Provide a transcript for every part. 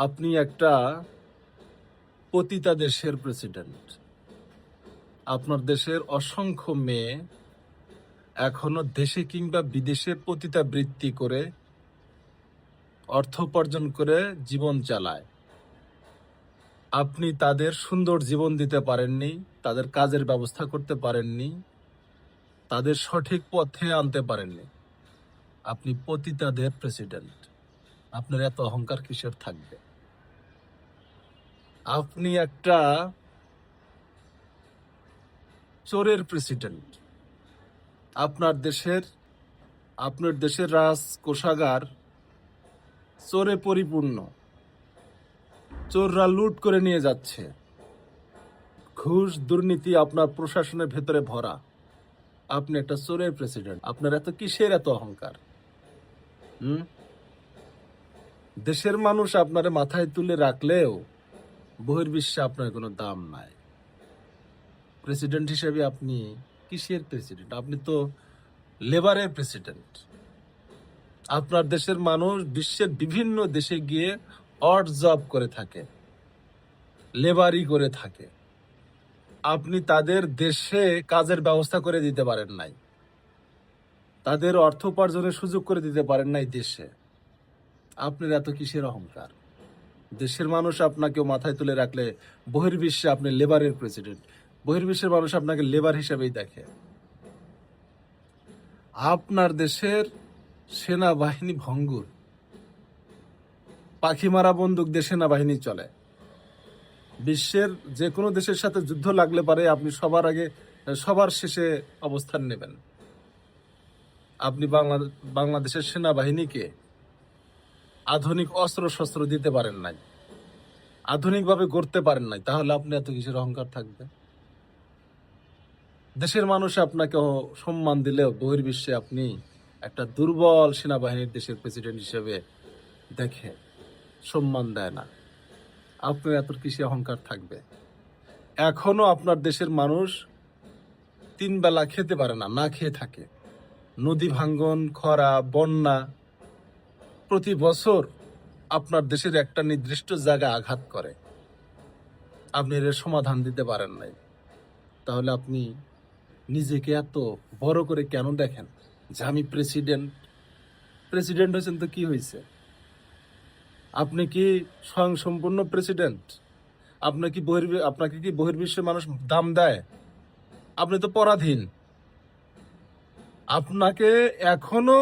আপনি একটা পতিতা দেশের প্রেসিডেন্ট। আপনার দেশের অসংখ্য মেয়ে এখনো দেশে কিংবা বিদেশে পতিতাবৃত্তি করে অর্থ উপার্জন করে জীবন চালায়। আপনি তাদের সুন্দর জীবন দিতে পারেননি, তাদের কাজের ব্যবস্থা করতে পারেননি, তাদের সঠিক পথে আনতে পারেননি। আপনি পতিতাদের প্রেসিডেন্ট। আপনার এত অহংকার কিসের থাকবে? আপনি একটা চোরের প্রেসিডেন্ট। আপনার দেশের রাজ কোষাগার চোরে পরিপূর্ণ। চোররা লুট করে নিয়ে যাচ্ছে। ঘুষ দুর্নীতি আপনার প্রশাসনের ভেতরে ভরা। আপনি একটা চোরের প্রেসিডেন্ট। আপনার এত কিসের এত অহংকার? হুম দেশের মানুষ আপনারে মাথায় তুলে রাখলেও বহির্বিশ্বে আপনার কোনো দাম নাই। প্রেসিডেন্ট হিসেবে আপনি কিসের প্রেসিডেন্ট? আপনি তো লেবারের প্রেসিডেন্ট। আপনার দেশের মানুষ বিশ্বের বিভিন্ন দেশে গিয়ে অড জব করে থাকে, লেবারি করে থাকে। আপনি তাদের দেশে কাজের ব্যবস্থা করে দিতে পারেন নাই, তাদের অর্থ উপার্জনের সুযোগ করে দিতে পারেন নাই দেশে। আপনার এত কিসের অহংকার? দেশের মানুষ আপনাকে মাথায় তুলে রাখলে বহির্বিশ্বে আপনি লেবারের প্রেসিডেন্ট। বহির্বিশ্বের মানুষ আপনাকে লেবার হিসেবেই দেখে। আপনার দেশের সেনাবাহিনী ভঙ্গুর। পাখি মারা বন্দুক দিয়ে সেনাবাহিনী চলে। বিশ্বের যে কোনো দেশের সাথে যুদ্ধ লাগলে পারে আপনি সবার শেষে অবস্থান নেবেন। আপনি বাংলাদেশের সেনাবাহিনীকে আধুনিক অস্ত্র শস্ত্র দিতে পারেন নাই, আধুনিকভাবে গড়তে পারেন নাই, তাহলে আপনি এত কিসের অহংকার থাকবে? দেশের মানুষ আপনাকে সম্মান দিলেও বহির্বিশ্বে আপনি একটা দুর্বল সেনাবাহিনীর দেশের প্রেসিডেন্ট হিসেবে দেখে, সম্মান দেয় না। আপনার এত কিসে অহংকার থাকবে? এখনো আপনার দেশের মানুষ 3 বেলা খেতে পারে না, না খেয়ে থাকে। নদী ভাঙ্গন, খরা, বন্যা প্রতি বছর আপনার দেশের একটা নির্দিষ্ট জায়গায় আঘাত করে। আপনি এর সমাধান দিতে পারেন নাই। তাহলে আপনি নিজেকে এত বড় করে কেন দেখেন যে আমি প্রেসিডেন্ট? প্রেসিডেন্ট হয়েছেন তো কি হয়েছে? আপনি কি স্বয়ংসম্পূর্ণ প্রেসিডেন্ট? আপনাকে কি বহির্বিশ্বের মানুষ দাম দেয়? আপনি তো পরাধীন। আপনাকে এখনো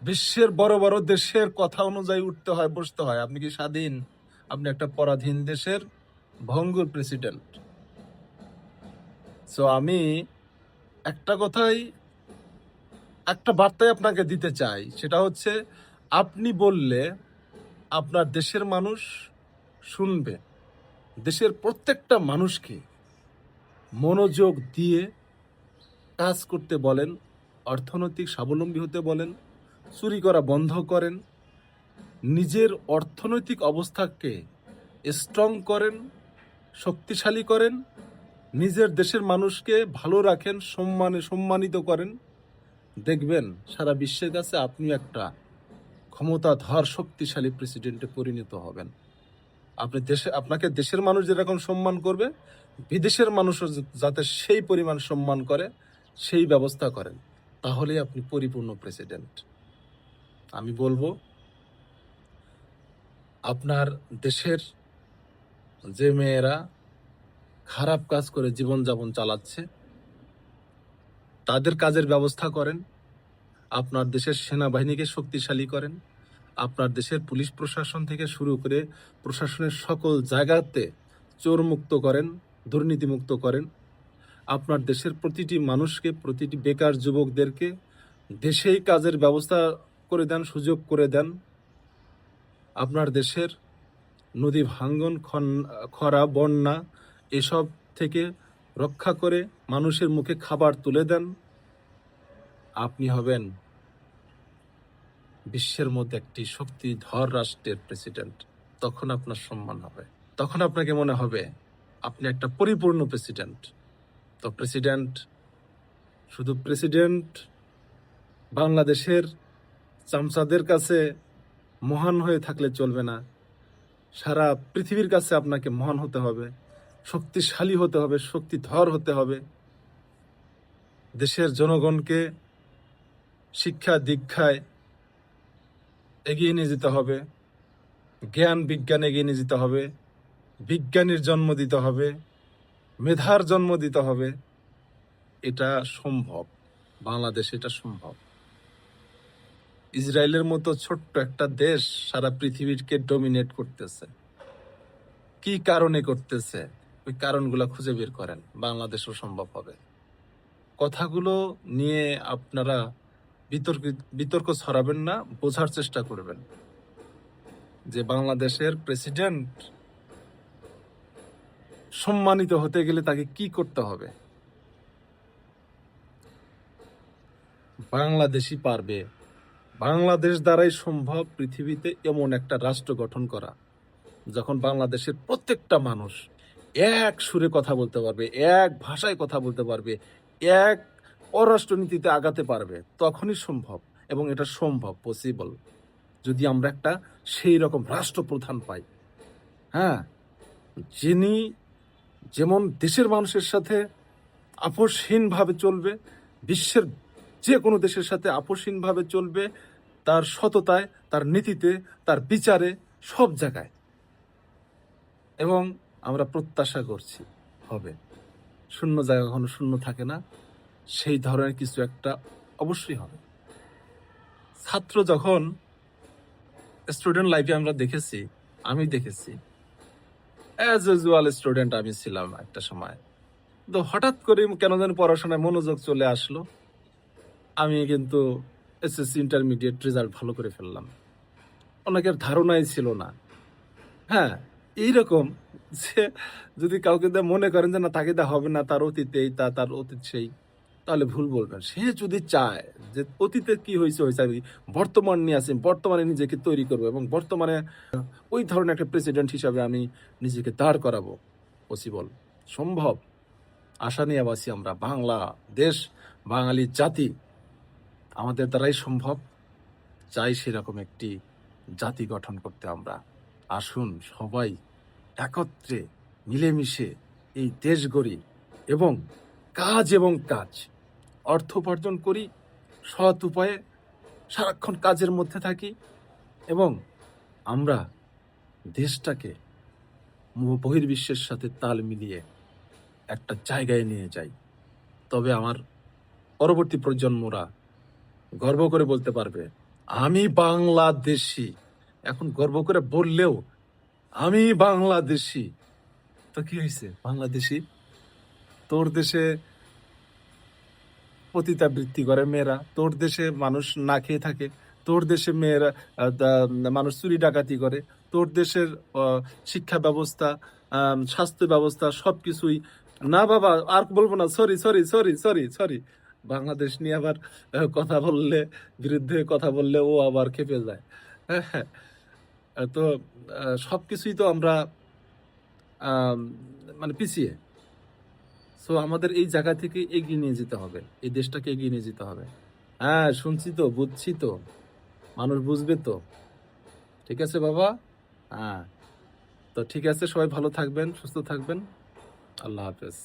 বিশ্বের বড় বড় দেশের কথা অনুযায়ী উঠতে হয়, বসতে হয়। আপনি কি স্বাধীন? আপনি একটা পরাধীন দেশের ভঙ্গুর প্রেসিডেন্ট। সো আমি একটা কথাই, একটা বার্তাই আপনাকে দিতে চাই, সেটা হচ্ছে আপনি বললে আপনার দেশের মানুষ শুনবে। দেশের প্রত্যেকটা মানুষকে মনোযোগ দিয়ে কাজ করতে বলেন, অর্থনৈতিক স্বাবলম্বী হতে বলেন, চুরি করা বন্ধ করেন, নিজের অর্থনৈতিক অবস্থাকে স্ট্রং করেন, শক্তিশালী করেন, নিজের দেশের মানুষকে ভালো রাখেন, সম্মানিত করেন। দেখবেন সারা বিশ্বের কাছে আপনি একটা ক্ষমতাধর শক্তিশালী প্রেসিডেন্টে পরিণত হবেন। আপনাকে দেশের মানুষ যেরকম সম্মান করবে, বিদেশের মানুষও যাতে সেই পরিমাণ সম্মান করে, সেই ব্যবস্থা করেন, তাহলেই আপনি পরিপূর্ণ প্রেসিডেন্ট। আমি বলবো আপনার দেশের যে মেয়েরা খারাপ কাজ করে জীবনযাপন চালাচ্ছে, তাদের কাজের ব্যবস্থা করেন। আপনার দেশের সেনাবাহিনীকে শক্তিশালী করেন। আপনার দেশের পুলিশ প্রশাসন থেকে শুরু করে প্রশাসনের সকল জায়গাতে চোর মুক্ত করেন, দুর্নীতিমুক্ত করেন। আপনার দেশের প্রতিটি মানুষকে, প্রতিটি বেকার যুবকদেরকে দেশেই কাজের ব্যবস্থা করে দেন, সুযোগ করে দেন। আপনার দেশের নদী ভাঙ্গন, খরা, বন্যা এসব থেকে রক্ষা করে মানুষের মুখে খাবার তুলে দেন। আপনি হবেন বিশ্বের মধ্যে একটি শক্তিধর রাষ্ট্রের প্রেসিডেন্ট। তখন আপনার সম্মান হবে, তখন আপনাকে মনে হবে আপনি একটা পরিপূর্ণ প্রেসিডেন্ট। তো প্রেসিডেন্ট শুধু প্রেসিডেন্ট বাংলাদেশের চামচাদের কাছে মহান হয়ে থাকলে চলবে না, সারা পৃথিবীর কাছে আপনাকে মহান হতে হবে, শক্তিশালী হতে হবে, শক্তিধর হতে হবে। দেশের জনগণকে শিক্ষা দীক্ষায় এগিয়ে নিয়ে যেতে হবে, জ্ঞান বিজ্ঞান এগিয়ে নিয়ে যেতে হবে, বিজ্ঞানীর জন্ম দিতে হবে, মেধার জন্ম দিতে হবে। এটা সম্ভব, বাংলাদেশে এটা সম্ভব। ইসরায়েলের মতো ছোট্ট একটা দেশ সারা পৃথিবীকে ডমিনেট করতেছে। কি কারণে করতেছে? ওই কারণগুলো খুঁজে বের করেন, বাংলাদেশও সম্ভব হবে। কথাগুলো নিয়ে আপনারা বিতর্ক ছড়াবেন না, বোঝার চেষ্টা করবেন যে বাংলাদেশের প্রেসিডেন্ট সম্মানিত হতে গেলে তাকে কি করতে হবে। বাংলাদেশই পারবে, বাংলাদেশ দ্বারাই সম্ভব পৃথিবীতে এমন একটা রাষ্ট্র গঠন করা যখন বাংলাদেশের প্রত্যেকটা মানুষ এক সুরে কথা বলতে পারবে, এক ভাষায় কথা বলতে পারবে, এক পররাষ্ট্রনীতিতে আগাতে পারবে, তখনই সম্ভব। এবং এটা সম্ভব, পসিবল, যদি আমরা একটা সেই রকম রাষ্ট্রপ্রধান পাই। হ্যাঁ, যিনি যেমন দেশের মানুষের সাথে আপোষহীনভাবে চলবে, বিশ্বের যে কোনো দেশের সাথে আপোষহীনভাবে চলবে, তার সততায়, তার নীতিতে, তার বিচারে, সব জায়গায়। এবং আমরা প্রত্যাশা করছি হবে, শূন্য জায়গা কখনো শূন্য থাকে না, সেই ধরনের কিছু একটা অবশ্যই হবে। ছাত্র যখন স্টুডেন্ট লাইফে আমরা দেখেছি, আমি দেখেছি, অ্যাজ ইউজুয়াল স্টুডেন্ট আমি ছিলাম একটা সময়। তো হঠাৎ করে কেন যেন পড়াশোনায় মনোযোগ চলে আসলো, আমি কিন্তু এসএসসি ইন্টারমিডিয়েট রেজাল্ট ভালো করে ফেললাম। অনেকের ধারণাই ছিল না। হ্যাঁ, এইরকম যে যদি কাউকে মনে করেন যে না তাকে হবে না, তার অতীত এই, তার অতীত সেই, তাহলে ভুল বলবেন। সে যদি চায় যে অতীতে কি হয়েছে আমি বর্তমান নিয়ে আসি, বর্তমানে নিজেকে তৈরি করবো এবং বর্তমানে ওই ধরনের একটা প্রেসিডেন্ট হিসাবে আমি নিজেকে দাঁড় করাবো, পসিবল, সম্ভব। আশা নিয়ে বাসি আমরা, বাংলাদেশ, বাঙালি জাতি, আমাদের দ্বারাই সম্ভব। চাই সেরকম একটি জাতি গঠন করতে আমরা। আসুন সবাই একত্রে মিলেমিশে এই দেশ গড়ি এবং কাজ অর্থ উপার্জন করি, সৎ উপায়ে সারাক্ষণ কাজের মধ্যে থাকি এবং আমরা দেশটাকে বহির্বিশ্বের সাথে তাল মিলিয়ে একটা জায়গায় নিয়ে যাই। তবে আমার পরবর্তী প্রজন্মরা গর্ব করে বলতে পারবে আমি বাংলাদেশি। এখন গর্ব করে বললেও আমি বাংলাদেশি, তো কি হয়েছে? বাংলাদেশি, তোর দেশে পতিতাবৃত্তি করে মেয়েরা, তোর দেশে মানুষ না খেয়ে থাকে, তোর দেশে মেয়েরা মানুষ চুরি ডাকাতি করে, তোর দেশের শিক্ষা ব্যবস্থা, স্বাস্থ্য ব্যবস্থা সবকিছুই না বাবা, আর বলবো না, sorry sorry sorry sorry sorry. Bangladesh নিয়ে আবার কথা বললে, বিরুদ্ধে কথা বললে ও আবার খেপে যায়। হ্যাঁ হ্যাঁ, তো সবকিছুই তো আমরা মানে পিছিয়ে। সো আমাদের এই জায়গা থেকে এগিয়ে নিয়ে যেতে হবে, এই দেশটাকে এগিয়ে নিয়ে যেতে হবে। হ্যাঁ, শুনছি তো, বুঝছি তো, মানুষ বুঝবে তো। ঠিক আছে বাবা, হ্যাঁ, তো ঠিক আছে, সবাই ভালো থাকবেন, সুস্থ থাকবেন, আল্লাহ হাফেজ।